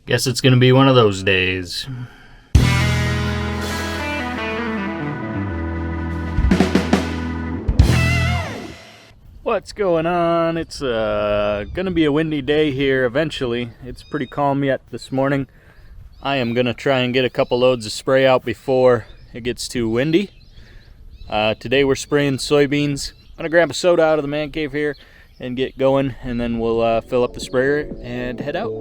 Guess it's gonna be one of those days. What's going on? It's gonna be a windy day here eventually. It's pretty calm yet this morning. I am gonna try and get a couple loads of spray out before it gets too windy. Today we're spraying soybeans. I'm gonna grab a soda out of the man cave here and get going, and then we'll fill up the sprayer and head out.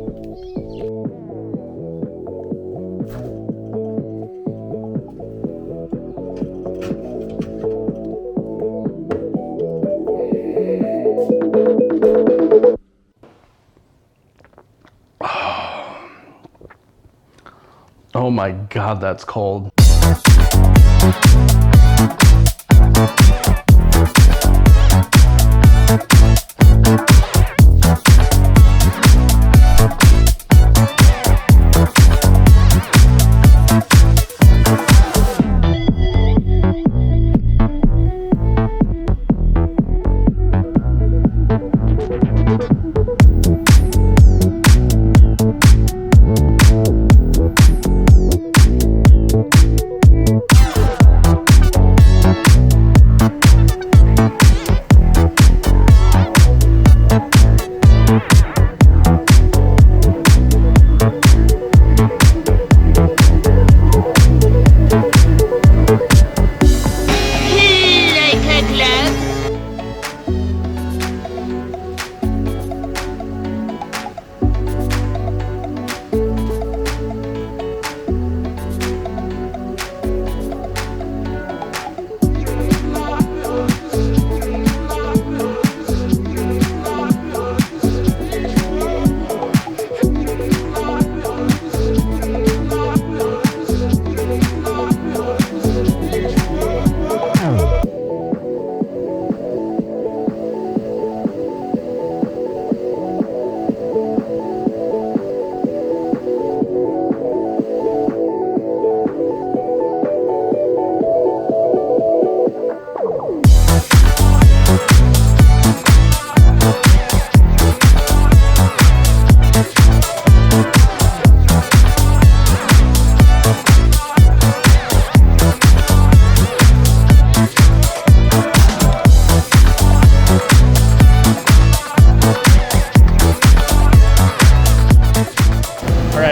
Oh my God, that's cold.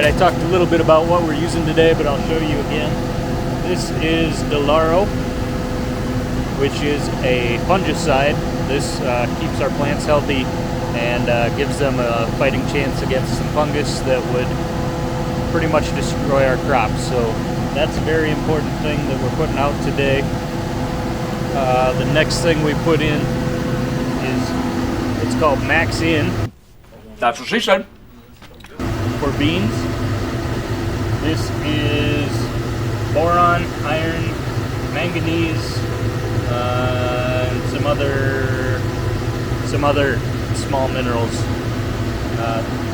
I talked a little bit about what we're using today, but I'll show you again. This is Delaro, which is a fungicide. This keeps our plants healthy and gives them a fighting chance against some fungus that would pretty much destroy our crops. So that's a very important thing that we're putting out today. The next thing we put in is, it's called Max In. That's what she said. For beans. This is boron, iron, manganese, and some other small minerals.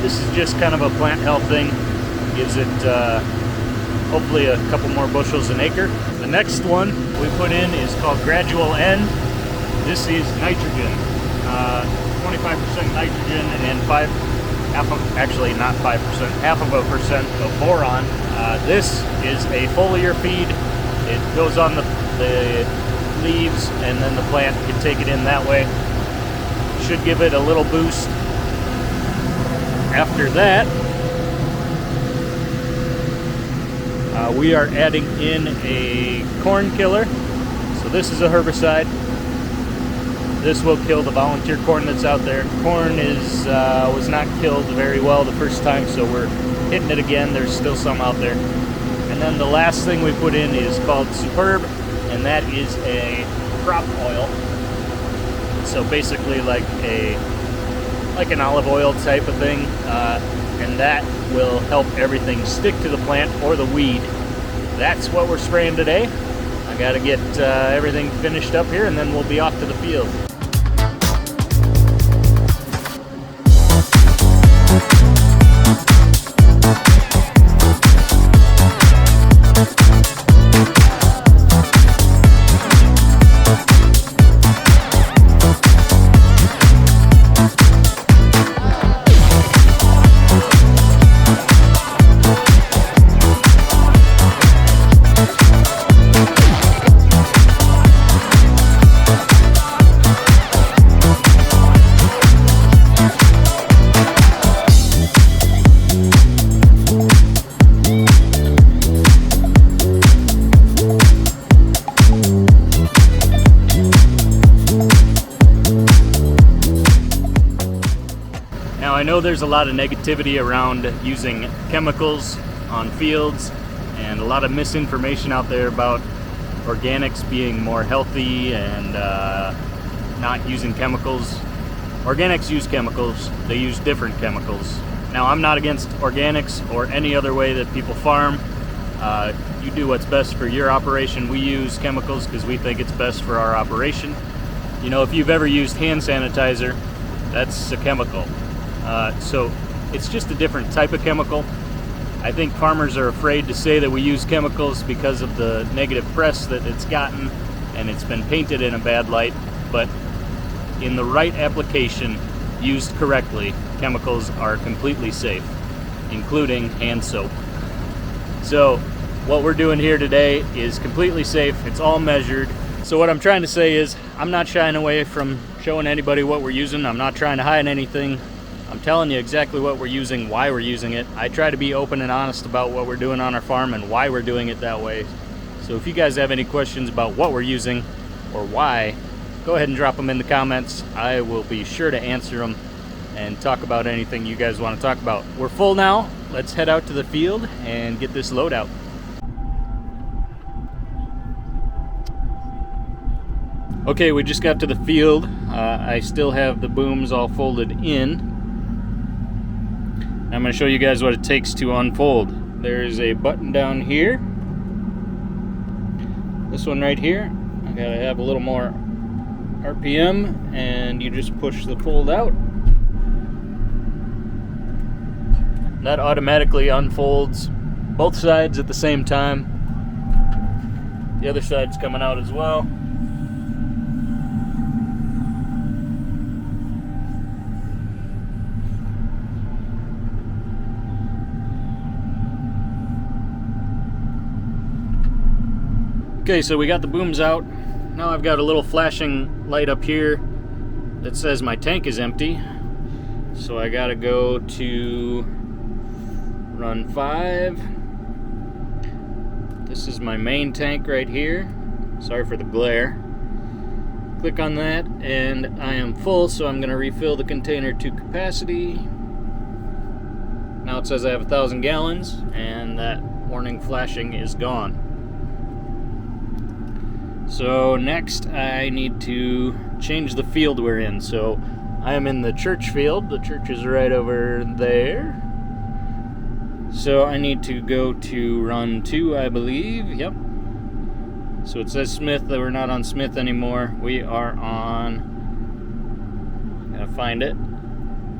This is just kind of a plant health thing. Gives it hopefully a couple more bushels an acre. The next one we put in is called Gradual N. This is nitrogen, 25% nitrogen and half of a percent of boron. This is a foliar feed. It goes on the leaves, and then the plant can take it in that way. Should give it a little boost. After that, we are adding in a corn killer. So this is a herbicide. This will kill the volunteer corn that's out there. Corn was not killed very well the first time, so we're hitting it again. There's still some out there. And then the last thing we put in is called Superb, and that is a crop oil. So basically like an olive oil type of thing, and that will help everything stick to the plant or the weed. That's what we're spraying today. I gotta get everything finished up here, and then we'll be off to the field. Now I know there's a lot of negativity around using chemicals on fields and a lot of misinformation out there about organics being more healthy and not using chemicals. Organics use chemicals, they use different chemicals. Now I'm not against organics or any other way that people farm. You do what's best for your operation. We use chemicals because we think it's best for our operation. You know, if you've ever used hand sanitizer, that's a chemical. So it's just a different type of chemical. I think farmers are afraid to say that we use chemicals because of the negative press that it's gotten, and it's been painted in a bad light. But in the right application, used correctly, chemicals are completely safe, including hand soap. So what we're doing here today is completely safe. It's all measured. So what I'm trying to say is I'm not shying away from showing anybody what we're using. I'm not trying to hide anything. I'm telling you exactly what we're using, why we're using it. I try to be open and honest about what we're doing on our farm and why we're doing it that way. So if you guys have any questions about what we're using or why, go ahead and drop them in the comments. I will be sure to answer them and talk about anything you guys want to talk about. We're full now. Let's head out to the field and get this load out. Okay, we just got to the field. I still have the booms all folded in. I'm going to show you guys what it takes to unfold. There's a button down here. This one right here. I gotta have a little more RPM, and you just push the fold out. That automatically unfolds both sides at the same time. The other side's coming out as well. Okay, so we got the booms out. Now I've got a little flashing light up here that says my tank is empty. So I gotta go to run 5. This is my main tank right here. Sorry for the glare. Click on that and I am full, so I'm gonna refill the container to capacity. Now it says I have 1,000 gallons and that warning flashing is gone. So next I need to change the field we're in. So I am in the church field. The church is right over there. So I need to go to run 2, I believe. Yep. So it says Smith, that we're not on Smith anymore. We are on, gotta find it,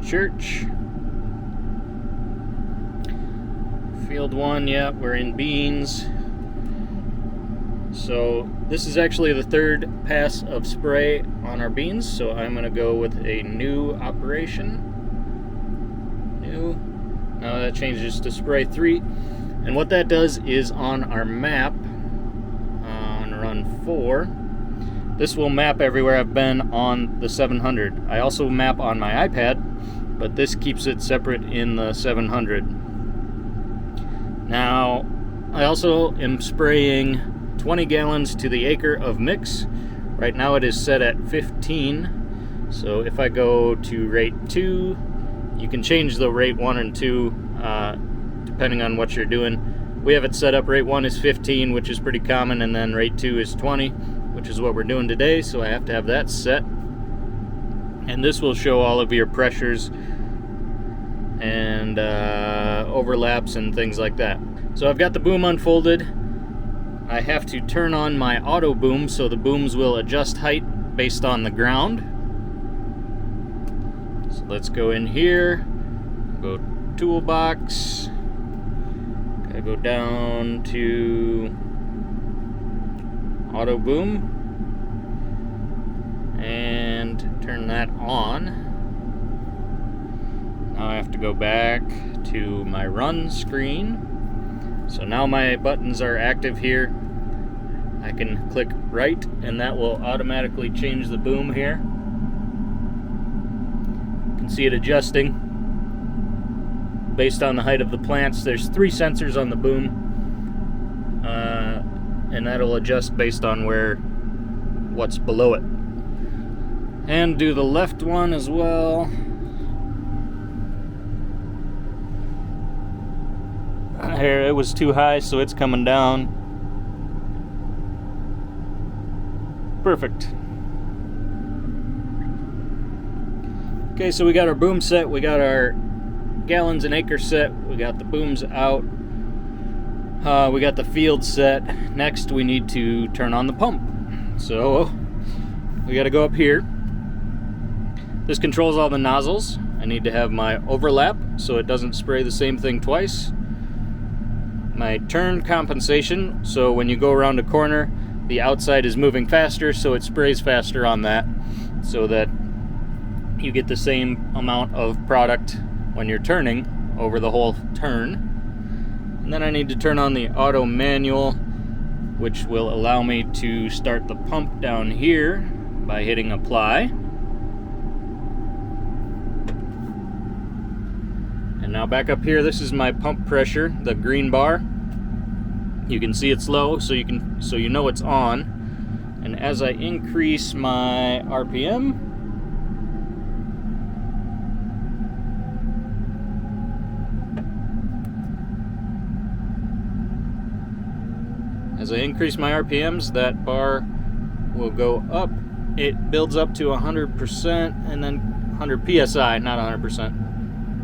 church. Field 1, yep, we're in beans. So this is actually the 3rd pass of spray on our beans, so I'm going to go with a new operation. New. Now that changes to spray 3. And what that does is on our map, on run 4, this will map everywhere I've been on the 700. I also map on my iPad, but this keeps it separate in the 700. Now, I also am spraying 20 gallons to the acre of mix. Right now it is set at 15. So if I go to rate 2, you can change the rate 1 and 2 depending on what you're doing. We have it set up, rate 1 is 15, which is pretty common, and then rate 2 is 20, which is what we're doing today, so I have to have that set. And this will show all of your pressures and overlaps and things like that. So I've got the boom unfolded. I have to turn on my auto boom so the booms will adjust height based on the ground. So let's go in here, go toolbox, gotta go down to auto boom and turn that on. Now I have to go back to my run screen. So now my buttons are active here. I can click right and that will automatically change the boom here. You can see it adjusting based on the height of the plants. There's 3 sensors on the boom, and that'll adjust based on what's below it. And do the left one as well. Here, it was too high, so it's coming down. Perfect. Okay, so we got our boom set, we got our gallons an acre set, we got the booms out, we got the field set. Next we need to turn on the pump. So we got to go up here. This controls all the nozzles. I need to have my overlap so it doesn't spray the same thing twice. My turn compensation, so when you go around a corner, the outside is moving faster, so it sprays faster on that, so that you get the same amount of product when you're turning over the whole turn. And then I need to turn on the auto manual, which will allow me to start the pump down here by hitting apply. And now back up here, this is my pump pressure, the green bar. You can see it's low, so you know it's on. And as I increase my RPM, RPMs, that bar will go up. It builds up to 100% and then 100 psi, not 100%,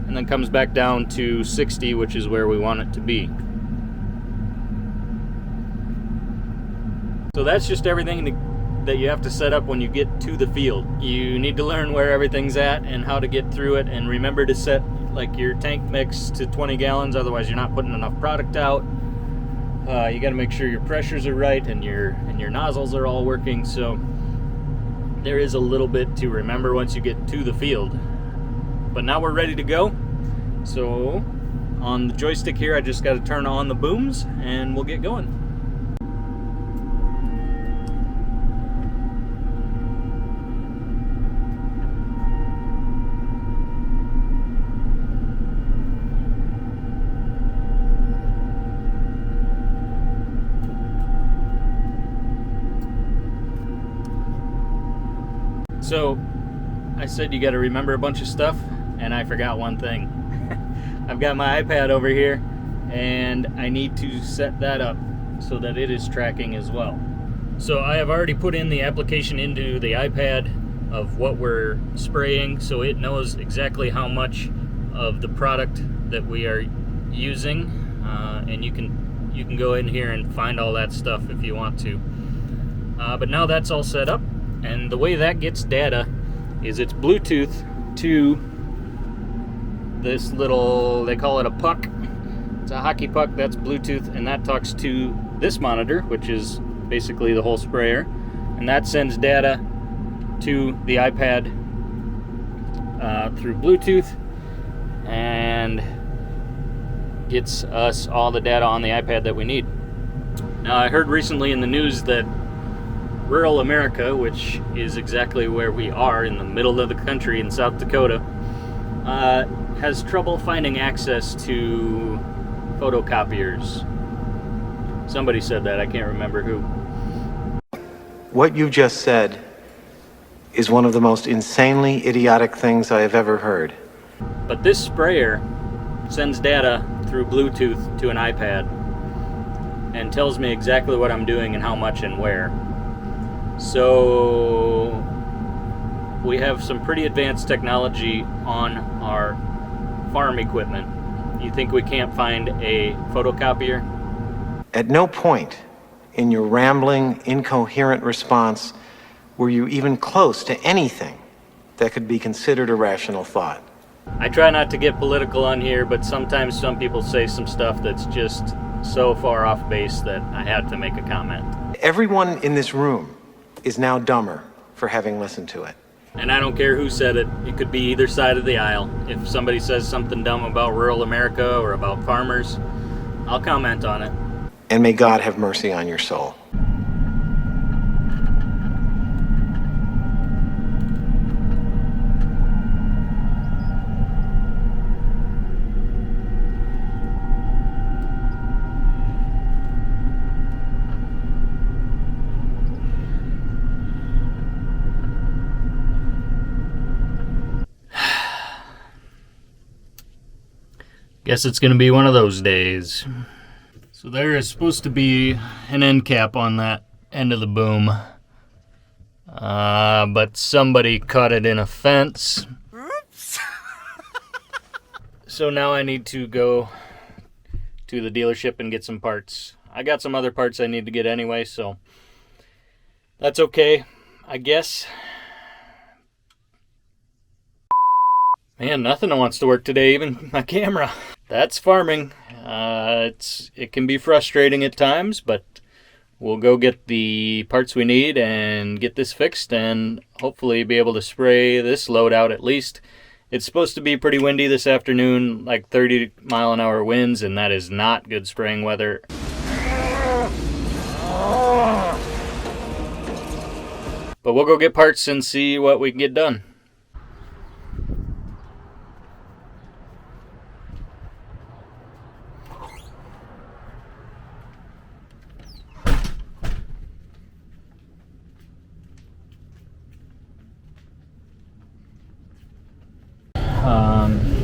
and then comes back down to 60, which is where we want it to be. So that's just everything that you have to set up when you get to the field. You need to learn where everything's at and how to get through it, and remember to set like your tank mix to 20 gallons, otherwise you're not putting enough product out. You got to make sure your pressures are right and your nozzles are all working. So there is a little bit to remember once you get to the field. But now we're ready to go. So on the joystick here, I just got to turn on the booms and we'll get going. So I said you got to remember a bunch of stuff, and I forgot one thing. I've got my iPad over here, and I need to set that up so that it is tracking as well. So I have already put in the application into the iPad of what we're spraying, so it knows exactly how much of the product that we are using, and you can go in here and find all that stuff if you want to. But now that's all set up. And the way that gets data is it's Bluetooth to this little, they call it a puck. It's a hockey puck, that's Bluetooth, and that talks to this monitor, which is basically the whole sprayer. And that sends data to the iPad through Bluetooth and gets us all the data on the iPad that we need. Now, I heard recently in the news that rural America, which is exactly where we are in the middle of the country in South Dakota, has trouble finding access to photocopiers. Somebody said that, I can't remember who. What you just said is one of the most insanely idiotic things I have ever heard. But this sprayer sends data through Bluetooth to an iPad and tells me exactly what I'm doing and how much and where. So we have some pretty advanced technology on our farm equipment. You think we can't find a photocopier? At no point in your rambling, incoherent response were you even close to anything that could be considered a rational thought. I try not to get political on here, but sometimes some people say some stuff that's just so far off base that I had to make a comment. Everyone in this room is now dumber for having listened to it. And I don't care who said it. It could be either side of the aisle. If somebody says something dumb about rural America or about farmers, I'll comment on it. And may God have mercy on your soul. Guess it's gonna be one of those days. So there is supposed to be an end cap on that end of the boom. But somebody caught it in a fence. Oops. So now I need to go to the dealership and get some parts. I got some other parts I need to get anyway, so that's okay, I guess. Man, nothing wants to work today, even my camera. That's farming. It can be frustrating at times, but we'll go get the parts we need and get this fixed and hopefully be able to spray this load out at least. It's supposed to be pretty windy this afternoon, like 30-mile-an-hour winds, and that is not good spraying weather. But we'll go get parts and see what we can get done.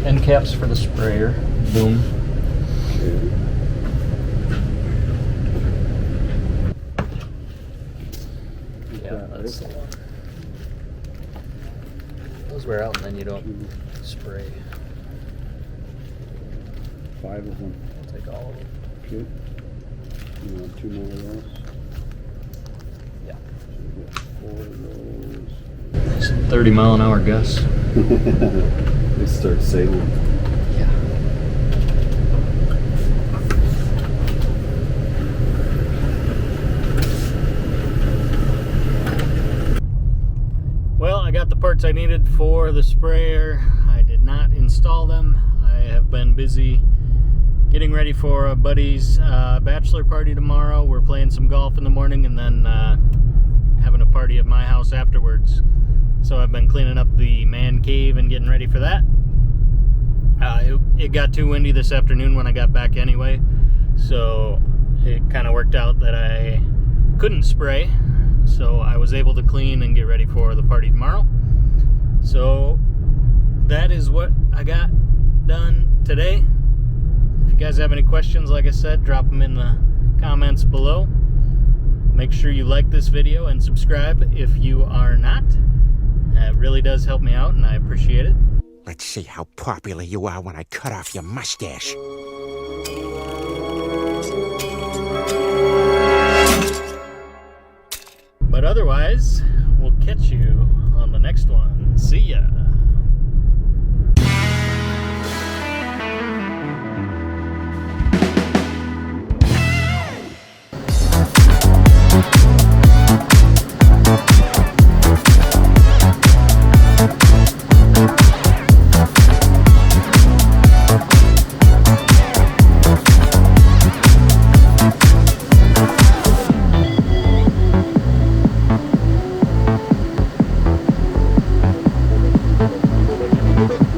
End caps for the sprayer. Boom. Yeah, that's the one. Those wear out and then you don't spray. 5 of them. I'll take all of them. Okay. You want 2 more of those? Yeah. So we got 4 of those. It's 30-mile-an-hour gusts. They start sailing. Yeah. Well, I got the parts I needed for the sprayer. I did not install them. I have been busy getting ready for a buddy's bachelor party tomorrow. We're playing some golf in the morning and then having a party at my house afterwards. So I've been cleaning up the man cave and getting ready for that. It got too windy this afternoon when I got back anyway, so it kind of worked out that I couldn't spray, so I was able to clean and get ready for the party tomorrow. So that is what I got done today. If you guys have any questions, like I said, drop them in the comments below. Make sure you like this video and subscribe if you are not. It really does help me out and I appreciate it. Let's see how popular you are when I cut off your mustache. But otherwise, we'll catch you on the next one. See ya.